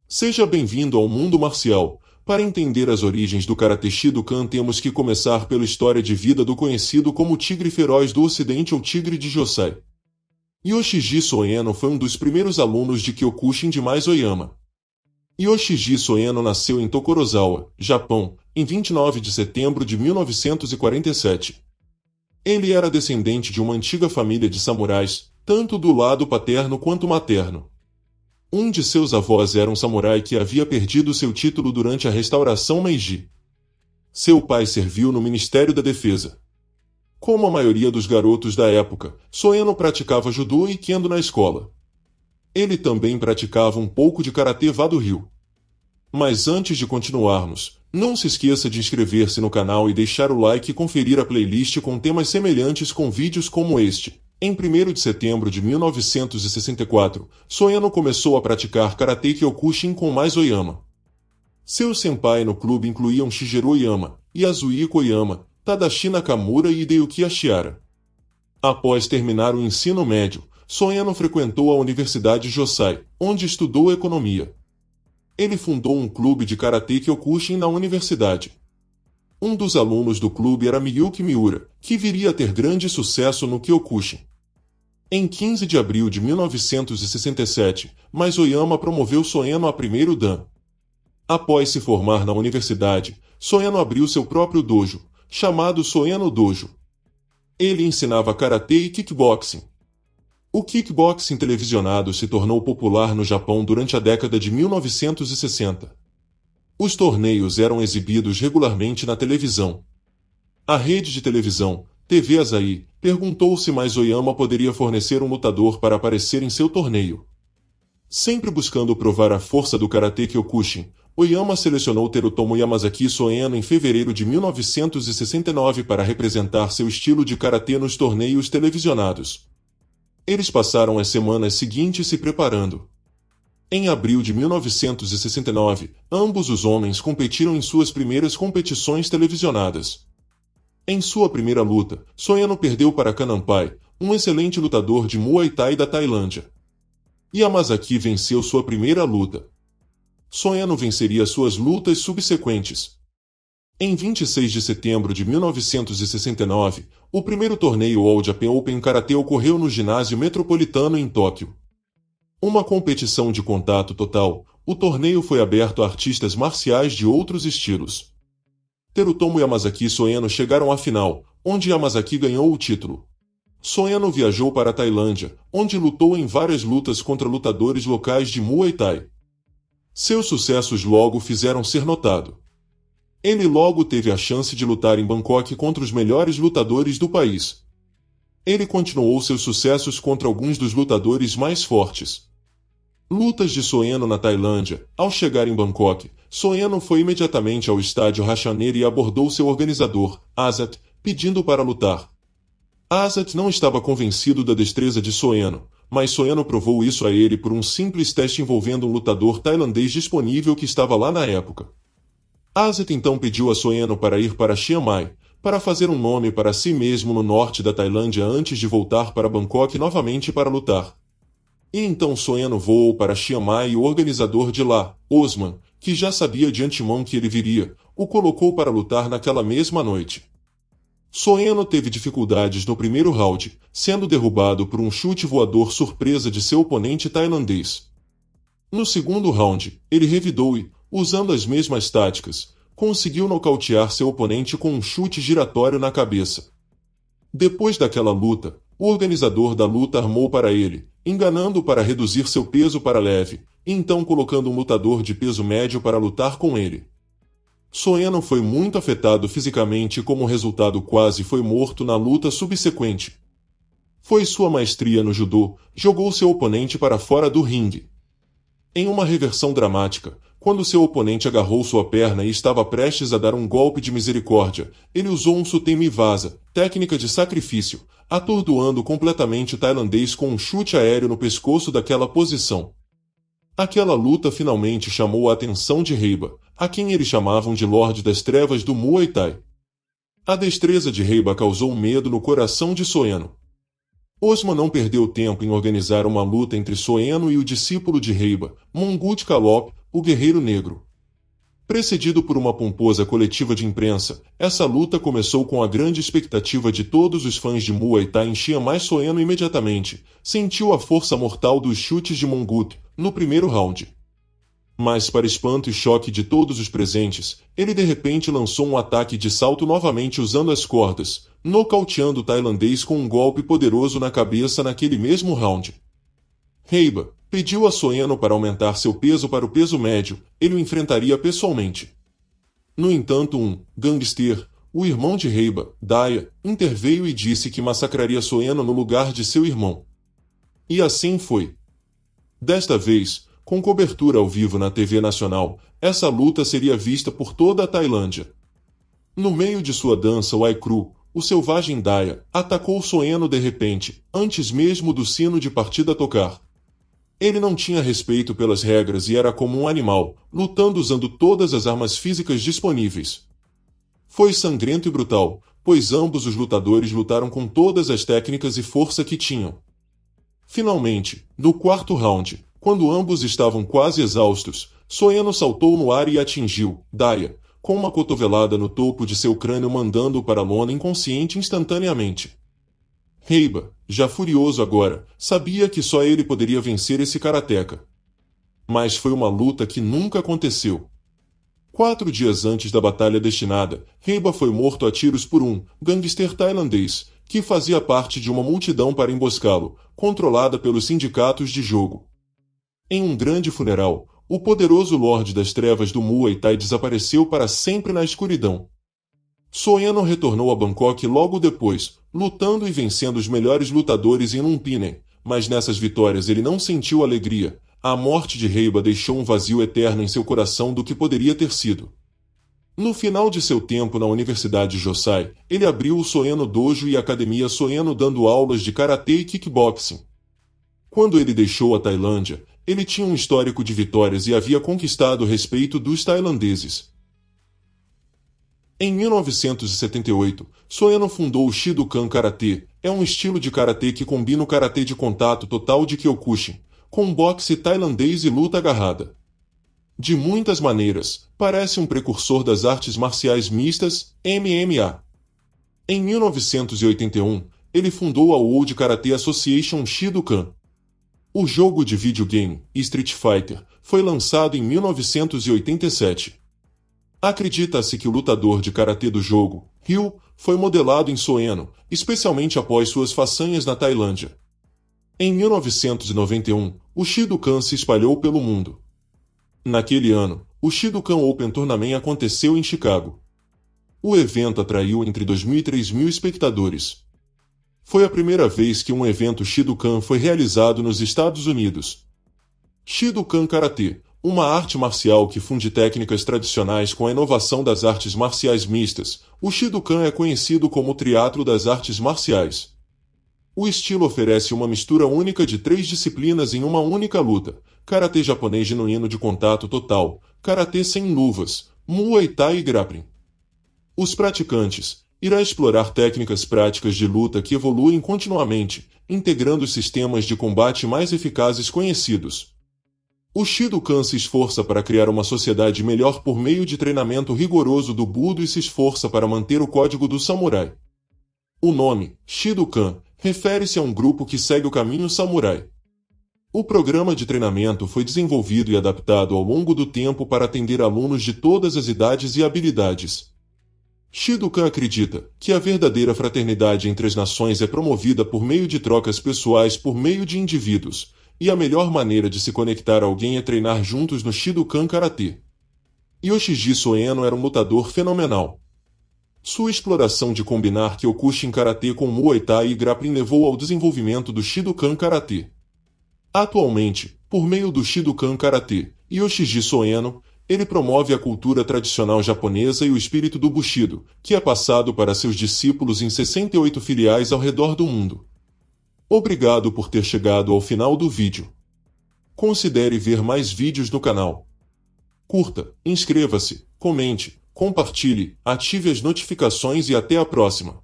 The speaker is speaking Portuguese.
Seja bem-vindo ao mundo marcial. Para entender as origens do Karate Shidokan temos que começar pela história de vida do conhecido como Tigre Feroz do Ocidente ou Tigre de Josai. Yoshiji Soeno foi um dos primeiros alunos de Kyokushin de Mais Oyama. Yoshiji Soeno nasceu em Tokorozawa, Japão, em 29 de setembro de 1947. Ele era descendente de uma antiga família de samurais, tanto do lado paterno quanto materno. Um de seus avós era um samurai que havia perdido seu título durante a restauração Meiji. Seu pai serviu no Ministério da Defesa. Como a maioria dos garotos da época, Soeno praticava judô e kendo na escola. Ele também praticava um pouco de karatê Vado-Ryu. Mas antes de continuarmos, não se esqueça de inscrever-se no canal e deixar o like e conferir a playlist com temas semelhantes com vídeos como este. Em 1º de setembro de 1964, Soeno começou a praticar Karate Kyokushin com Mais Oyama. Seus senpai no clube incluíam Shigeru Oyama, Yasuhiko Oyama, Tadashi Nakamura e Hideyuki Ashihara. Após terminar o ensino médio, Soeno frequentou a Universidade Josai, onde estudou economia. Ele fundou um clube de Karate Kyokushin na universidade. Um dos alunos do clube era Miyuki Miura, que viria a ter grande sucesso no Kyokushin. Em 15 de abril de 1967, Mais Oyama promoveu Soeno a primeiro dan. Após se formar na universidade, Soeno abriu seu próprio dojo, chamado Soeno Dojo. Ele ensinava karatê e kickboxing. O kickboxing televisionado se tornou popular no Japão durante a década de 1960. Os torneios eram exibidos regularmente na televisão. A rede de televisão, TV Asahi, perguntou se Mais Oyama poderia fornecer um lutador para aparecer em seu torneio. Sempre buscando provar a força do Karate Kyokushin, Oyama selecionou Terutomo Yamazaki Soeno em fevereiro de 1969 para representar seu estilo de karatê nos torneios televisionados. Eles passaram as semanas seguintes se preparando. Em abril de 1969, ambos os homens competiram em suas primeiras competições televisionadas. Em sua primeira luta, Soeno perdeu para Kanampai, um excelente lutador de Muay Thai da Tailândia. Yamazaki venceu sua primeira luta. Soeno venceria suas lutas subsequentes. Em 26 de setembro de 1969, o primeiro torneio All Japan Open Karate ocorreu no ginásio metropolitano em Tóquio. Uma competição de contato total, o torneio foi aberto a artistas marciais de outros estilos. Terutomo Yamazaki e Soeno chegaram à final, onde Yamazaki ganhou o título. Soeno viajou para a Tailândia, onde lutou em várias lutas contra lutadores locais de Muay Thai. Seus sucessos logo fizeram ser notado. Ele logo teve a chance de lutar em Bangkok contra os melhores lutadores do país. Ele continuou seus sucessos contra alguns dos lutadores mais fortes. Lutas de Soeno na Tailândia. Ao chegar em Bangkok, Soeno foi imediatamente ao estádio Rashaner e abordou seu organizador, Azat, pedindo para lutar. Azat não estava convencido da destreza de Soeno, mas Soeno provou isso a ele por um simples teste envolvendo um lutador tailandês disponível que estava lá na época. Azat então pediu a Soeno para ir para Chiang Mai, para fazer um nome para si mesmo no norte da Tailândia antes de voltar para Bangkok novamente para lutar. E então Soeno voou para Chiang Mai e o organizador de lá, Osman, que já sabia de antemão que ele viria, o colocou para lutar naquela mesma noite. Soeno teve dificuldades no primeiro round, sendo derrubado por um chute voador surpresa de seu oponente tailandês. No segundo round, ele revidou e, usando as mesmas táticas, conseguiu nocautear seu oponente com um chute giratório na cabeça. Depois daquela luta, o organizador da luta armou para ele, enganando-o para reduzir seu peso para leve, e então colocando um lutador de peso médio para lutar com ele. Soeno foi muito afetado fisicamente e como resultado quase foi morto na luta subsequente. Foi sua maestria no judô, jogou seu oponente para fora do ringue. Em uma reversão dramática, quando seu oponente agarrou sua perna e estava prestes a dar um golpe de misericórdia, ele usou um sutemi vasa, técnica de sacrifício, atordoando completamente o tailandês com um chute aéreo no pescoço daquela posição. Aquela luta finalmente chamou a atenção de Heiba, a quem eles chamavam de Lorde das Trevas do Muay Thai. A destreza de Heiba causou medo no coração de Soeno. Osman não perdeu tempo em organizar uma luta entre Soeno e o discípulo de Heiba, Mongut Kalop, o Guerreiro Negro. Precedido por uma pomposa coletiva de imprensa, essa luta começou com a grande expectativa de todos os fãs de Muay Thai. Enchia mais Soeno imediatamente, sentiu a força mortal dos chutes de Mongut no primeiro round. Mas, para espanto e choque de todos os presentes, ele de repente lançou um ataque de salto novamente usando as cordas, nocauteando o tailandês com um golpe poderoso na cabeça naquele mesmo round. Reiba pediu a Soeno para aumentar seu peso para o peso médio, ele o enfrentaria pessoalmente. No entanto, um gangster, o irmão de Reiba, Daya, interveio e disse que massacraria Soeno no lugar de seu irmão. E assim foi. Desta vez, com cobertura ao vivo na TV nacional, essa luta seria vista por toda a Tailândia. No meio de sua dança, o Aikru, o selvagem Daya, atacou Soeno de repente, antes mesmo do sino de partida tocar. Ele não tinha respeito pelas regras e era como um animal, lutando usando todas as armas físicas disponíveis. Foi sangrento e brutal, pois ambos os lutadores lutaram com todas as técnicas e força que tinham. Finalmente, no quarto round, quando ambos estavam quase exaustos, Soeno saltou no ar e atingiu Daya, com uma cotovelada no topo de seu crânio, mandando-o para a lona inconsciente instantaneamente. Reiba, já furioso agora, sabia que só ele poderia vencer esse karateca. Mas foi uma luta que nunca aconteceu. 4 dias antes da batalha destinada, Reiba foi morto a tiros por um gangster tailandês, que fazia parte de uma multidão para emboscá-lo, controlada pelos sindicatos de jogo. Em um grande funeral, o poderoso Lorde das Trevas do Muay Thai desapareceu para sempre na escuridão. Soeno retornou a Bangkok logo depois, lutando e vencendo os melhores lutadores em Lumpinen, mas nessas vitórias ele não sentiu alegria. A morte de Reiba deixou um vazio eterno em seu coração do que poderia ter sido. No final de seu tempo na Universidade Josai, ele abriu o Soeno Dojo e a Academia Soeno, dando aulas de karatê e kickboxing. Quando ele deixou a Tailândia, ele tinha um histórico de vitórias e havia conquistado o respeito dos tailandeses. Em 1978, Soeno fundou o Shidokan Karatê. É um estilo de karatê que combina o karatê de contato total de Kyokushin, com boxe tailandês e luta agarrada. De muitas maneiras, parece um precursor das artes marciais mistas, MMA. Em 1981, ele fundou a World Karate Association Shidokan. O jogo de videogame, Street Fighter, foi lançado em 1987. Acredita-se que o lutador de karatê do jogo, Ryu, foi modelado em Soeno, especialmente após suas façanhas na Tailândia. Em 1991, o Shidokan se espalhou pelo mundo. Naquele ano, o Shidokan Open Tournament aconteceu em Chicago. O evento atraiu entre 2.000 e 3.000 espectadores. Foi a primeira vez que um evento Shidokan foi realizado nos Estados Unidos. Shidokan Karatê, uma arte marcial que funde técnicas tradicionais com a inovação das artes marciais mistas. O Shidokan é conhecido como o triatlo das artes marciais. O estilo oferece uma mistura única de 3 disciplinas em uma única luta: karatê japonês genuíno de contato total, karatê sem luvas, Muay Thai e grappling. Os praticantes irão explorar técnicas práticas de luta que evoluem continuamente, integrando os sistemas de combate mais eficazes conhecidos. O Shidokan se esforça para criar uma sociedade melhor por meio de treinamento rigoroso do Budo e se esforça para manter o código do samurai. O nome, Shidokan, refere-se a um grupo que segue o caminho samurai. O programa de treinamento foi desenvolvido e adaptado ao longo do tempo para atender alunos de todas as idades e habilidades. Shidokan acredita que a verdadeira fraternidade entre as nações é promovida por meio de trocas pessoais por meio de indivíduos, e a melhor maneira de se conectar a alguém é treinar juntos no Shidokan Karatê. Yoshiji Soeno era um lutador fenomenal. Sua exploração de combinar Kyokushin Karatê com Muay Thai e grappling levou ao desenvolvimento do Shidokan Karatê. Atualmente, por meio do Shidokan Karatê, Yoshiji Soeno, ele promove a cultura tradicional japonesa e o espírito do Bushido, que é passado para seus discípulos em 68 filiais ao redor do mundo. Obrigado por ter chegado ao final do vídeo. Considere ver mais vídeos no canal. Curta, inscreva-se, comente, compartilhe, ative as notificações e até a próxima.